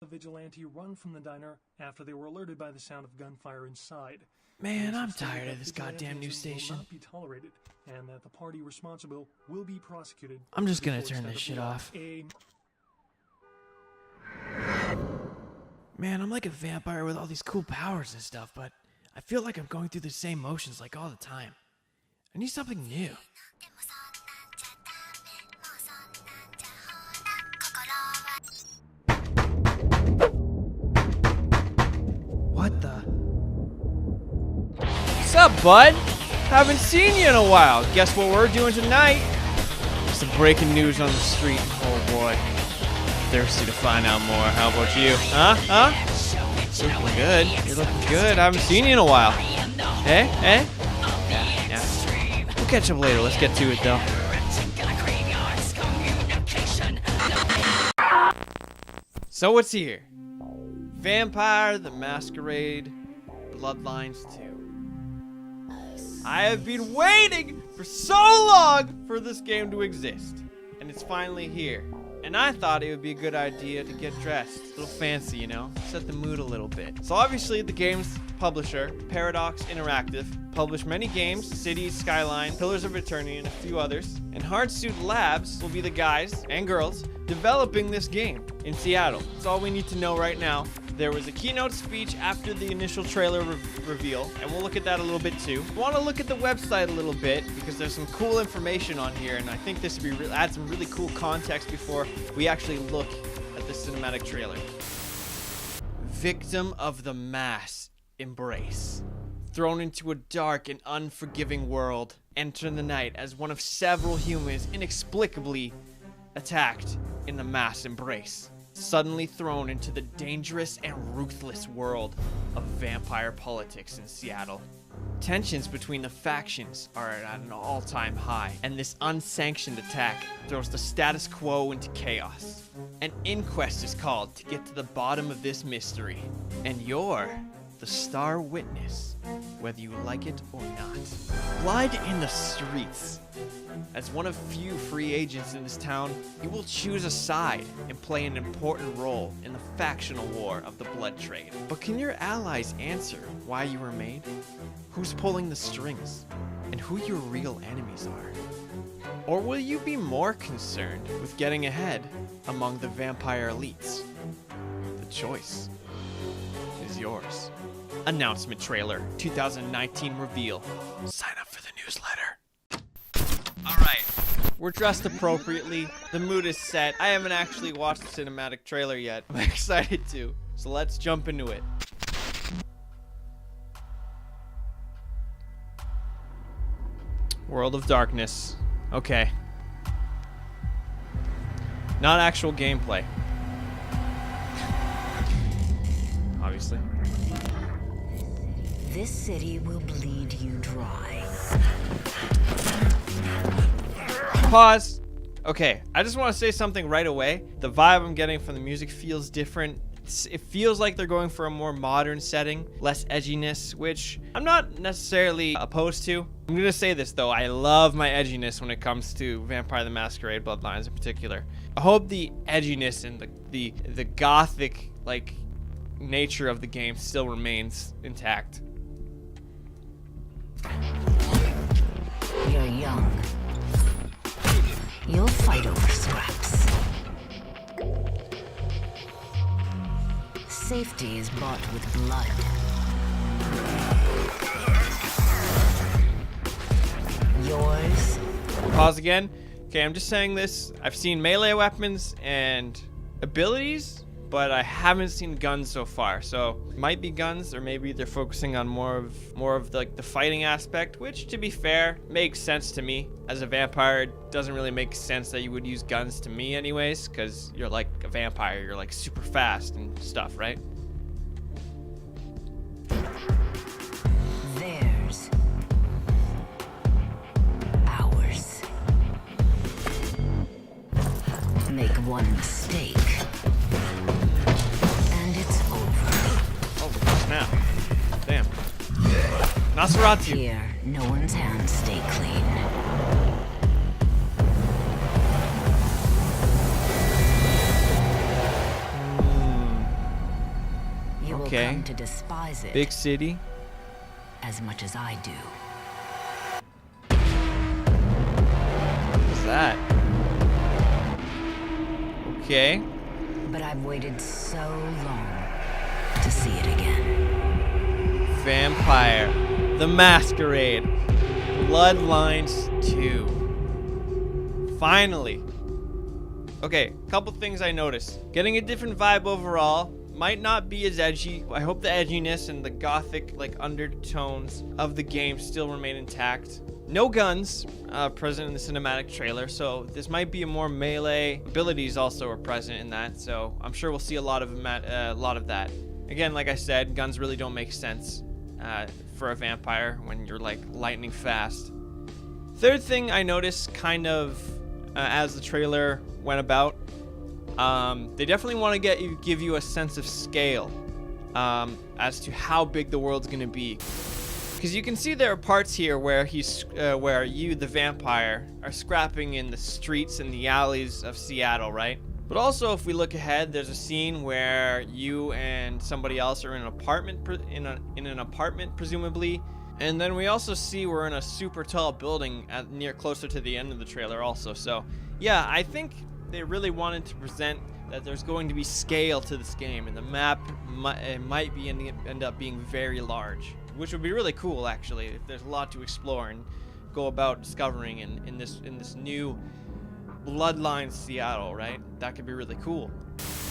The vigilante run from the diner after they were alerted by the sound of gunfire inside. Man, I'm tired of this goddamn news station. Will not be tolerated, and that the party responsible will be prosecuted. I'm just gonna turn this shit off. Man, I'm like a vampire with all these cool powers and stuff, but I feel like I'm going through the same motions like all the time. I need something new. What the? What's up, bud? Haven't seen you in a while. Guess what we're doing tonight? Some breaking news on the street. Oh boy. Thirsty to find out more. How about you? Huh? You're looking good. You're looking good. I haven't seen you in a while. Hey? Yeah. We'll catch up later. Let's get to it, though. So what's here? Vampire the Masquerade Bloodlines 2. I have been waiting for so long for this game to exist. And it's finally here. And I thought it would be a good idea to get dressed. A little fancy, you know? Set the mood a little bit. So obviously the game's publisher, Paradox Interactive, published many games, Cities, Skyline, Pillars of Eternity, and a few others. And Hardsuit Labs will be the guys and girls developing this game in Seattle. That's all we need to know right now. There was a keynote speech after the initial trailer reveal, and we'll look at that a little bit too. I want to look at the website a little bit because there's some cool information on here, and I think this would be add some really cool context before we actually look at the cinematic trailer. Victim of the mass embrace. Thrown into a dark and unforgiving world, enter the night as one of several humans inexplicably attacked in the mass embrace. Suddenly thrown into the dangerous and ruthless world of vampire politics in Seattle. Tensions between the factions are at an all-time high, and this unsanctioned attack throws the status quo into chaos. An inquest is called to get to the bottom of this mystery, and you're the star witness, whether you like it or not. Blood in the streets. As one of few free agents in this town, you will choose a side and play an important role in the factional war of the blood trade. But can your allies answer why you were made? Who's pulling the strings? And who your real enemies are? Or will you be more concerned with getting ahead among the vampire elites? The choice is yours. Announcement trailer, 2019 reveal. Sign up for the newsletter. Alright, we're dressed appropriately. The mood is set. I haven't actually watched the cinematic trailer yet. I'm excited to. So let's jump into it. World of Darkness. Okay. Not actual gameplay. Obviously. This city will bleed you dry. Pause. Okay, I just want to say something right away. The vibe I'm getting from the music feels different. It feels like they're going for a more modern setting, less edginess, which I'm not necessarily opposed to. I'm going to say this, though. I love my edginess when it comes to Vampire the Masquerade Bloodlines in particular. I hope the edginess and the gothic, like, nature of the game still remains intact. You're young. You'll fight over scraps. Safety is bought with blood. Yours. Pause again. Okay, I'm just saying this. I've seen melee weapons and abilities, but I haven't seen guns so far. So it might be guns, or maybe they're focusing on more of the fighting aspect, which, to be fair, makes sense to me. As a vampire, it doesn't really make sense that you would use guns to me anyways, because you're like a vampire, you're like super fast and stuff, right? Theirs. Ours. Make one mistake. Snap. Damn. Nosferatu. Here, no one's hands stay clean. Okay. come to despise it Big city. as much as I do. What's that? Okay. But I've waited so long to see it again. Vampire. The Masquerade. Bloodlines 2. Finally. Okay, couple things I noticed. Getting a different vibe overall. Might not be as edgy. I hope the edginess and the gothic undertones of the game still remain intact. No guns present in the cinematic trailer, so this might be a more melee. Abilities also are present in that, so I'm sure we'll see a lot of that. Again, like I said, guns really don't make sense for a vampire when you're lightning fast. Third thing I noticed kind of as the trailer went about, they definitely want to give you a sense of scale as to how big the world's going to be. Because you can see there are parts here where where you, the vampire, are scrapping in the streets and the alleys of Seattle, right? But also, if we look ahead, there's a scene where you and somebody else are in an apartment, in an apartment, presumably. And then we also see we're in a super tall building closer to the end of the trailer, also. So, yeah, I think they really wanted to present that there's going to be scale to this game, and the map might end up being very large, which would be really cool, actually, if there's a lot to explore and go about discovering in this new Bloodlines Seattle, right? That could be really cool.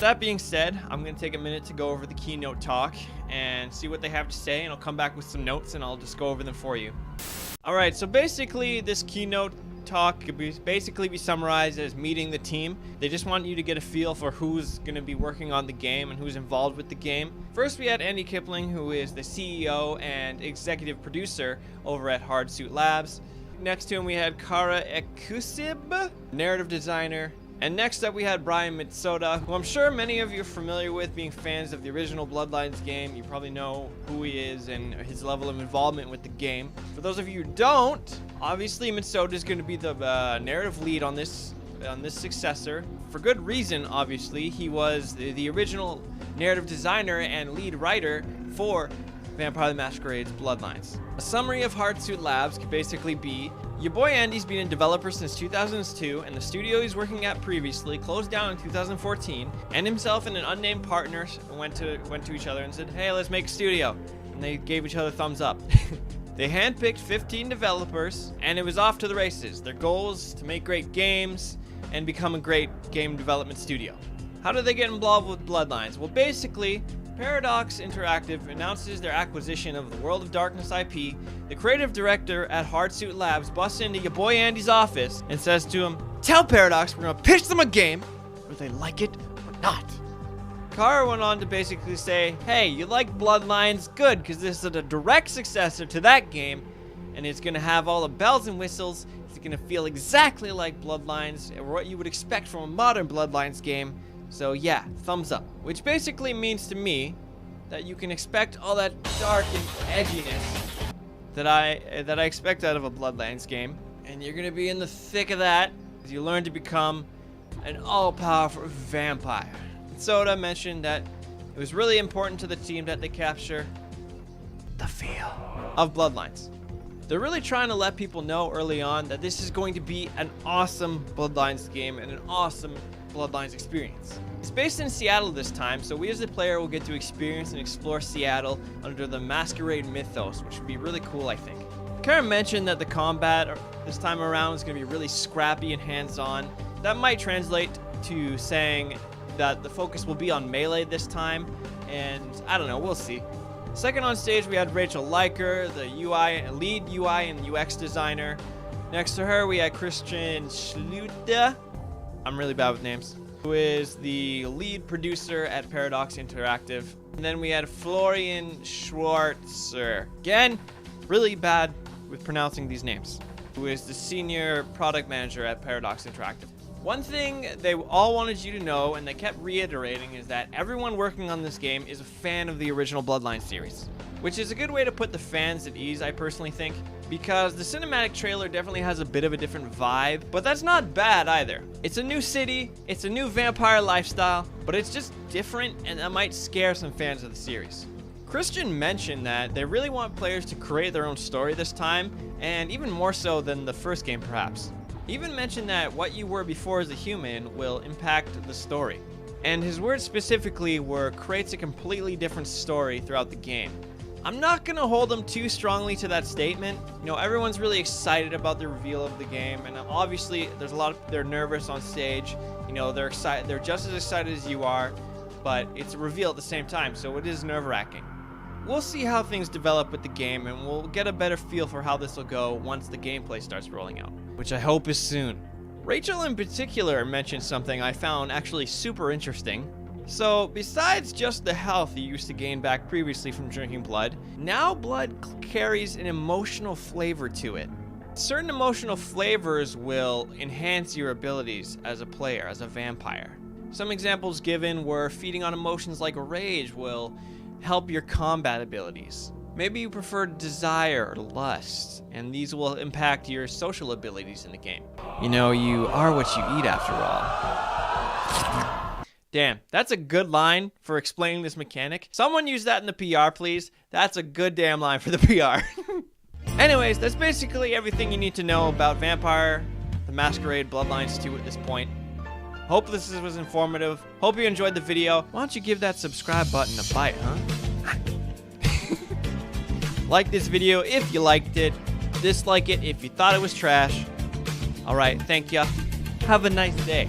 That being said, I'm going to take a minute to go over the keynote talk and see what they have to say, and I'll come back with some notes and I'll just go over them for you. Alright, so basically this keynote talk could basically be summarized as meeting the team. They just want you to get a feel for who's going to be working on the game and who's involved with the game. First, we had Andy Kipling, who is the CEO and executive producer over at Hardsuit Labs. Next to him, we had Kara Ekusib, narrative designer. And next up, we had Brian Mitsoda, who I'm sure many of you are familiar with, being fans of the original Bloodlines game. You probably know who he is and his level of involvement with the game. For those of you who don't, obviously Mitsoda is going to be the narrative lead on this successor. For good reason, obviously. He was the original narrative designer and lead writer for Vampire the Masquerade's Bloodlines. A summary of Hardsuit Labs could basically be: your boy Andy's been a developer since 2002, and the studio he's working at previously closed down in 2014, and himself and an unnamed partner went to each other and said, hey, let's make a studio. And they gave each other thumbs up. They handpicked 15 developers, and it was off to the races. Their goal is to make great games and become a great game development studio. How did they get involved with Bloodlines? Well, basically, Paradox Interactive announces their acquisition of the World of Darkness IP. The creative director at Hardsuit Labs busts into your boy Andy's office and says to him, tell Paradox we're gonna pitch them a game, whether they like it or not. Kara went on to basically say, hey, you like Bloodlines? Good, because this is a direct successor to that game, and it's gonna have all the bells and whistles. It's gonna feel exactly like Bloodlines, or what you would expect from a modern Bloodlines game. So yeah, thumbs up. Which basically means to me that you can expect all that dark and edginess that I expect out of a Bloodlines game, and you're gonna be in the thick of that as you learn to become an all-powerful vampire. Soda mentioned that it was really important to the team that they capture the feel of Bloodlines. They're really trying to let people know early on that this is going to be an awesome Bloodlines game and an awesome Bloodlines experience. It's based in Seattle this time, so we as the player will get to experience and explore Seattle under the Masquerade mythos, which would be really cool, I think. Karen mentioned that the combat this time around is going to be really scrappy and hands-on. That might translate to saying that the focus will be on melee this time, and I don't know, we'll see. Second on stage, we had Rachel Leiker, the lead UI and UX designer. Next to her, we had Christian Schluter. I'm really bad with names. Who is the lead producer at Paradox Interactive. And then we had Florian Schwarzer. Again, really bad with pronouncing these names. Who is the senior product manager at Paradox Interactive. One thing they all wanted you to know, and they kept reiterating, is that everyone working on this game is a fan of the original Bloodlines series. Which is a good way to put the fans at ease, I personally think. because the cinematic trailer definitely has a bit of a different vibe, but that's not bad either. It's a new city, it's a new vampire lifestyle, but it's just different, and that might scare some fans of the series. Christian mentioned that they really want players to create their own story this time, and even more so than the first game perhaps. He even mentioned that what you were before as a human will impact the story. And his words specifically were creates a completely different story throughout the game. I'm not gonna hold them too strongly to that statement. You know, everyone's really excited about the reveal of the game, and obviously they're nervous on stage. You know, they're excited, they're just as excited as you are, but it's a reveal at the same time, so it is nerve-wracking. We'll see how things develop with the game, and we'll get a better feel for how this will go once the gameplay starts rolling out, which I hope is soon. Rachel in particular mentioned something I found actually super interesting. So, besides just the health you used to gain back previously from drinking blood, now blood carries an emotional flavor to it. Certain emotional flavors will enhance your abilities as a player, as a vampire. Some examples given were feeding on emotions like rage will help your combat abilities. Maybe you prefer desire or lust, and these will impact your social abilities in the game. You know, you are what you eat after all. Damn, that's a good line for explaining this mechanic. Someone use that in the PR, please. That's a good damn line for the PR. Anyways, that's basically everything you need to know about Vampire, the Masquerade, Bloodlines 2 at this point. Hope this was informative. Hope you enjoyed the video. Why don't you give that subscribe button a bite, huh? Like this video if you liked it. Dislike it if you thought it was trash. Alright, thank ya. Have a nice day.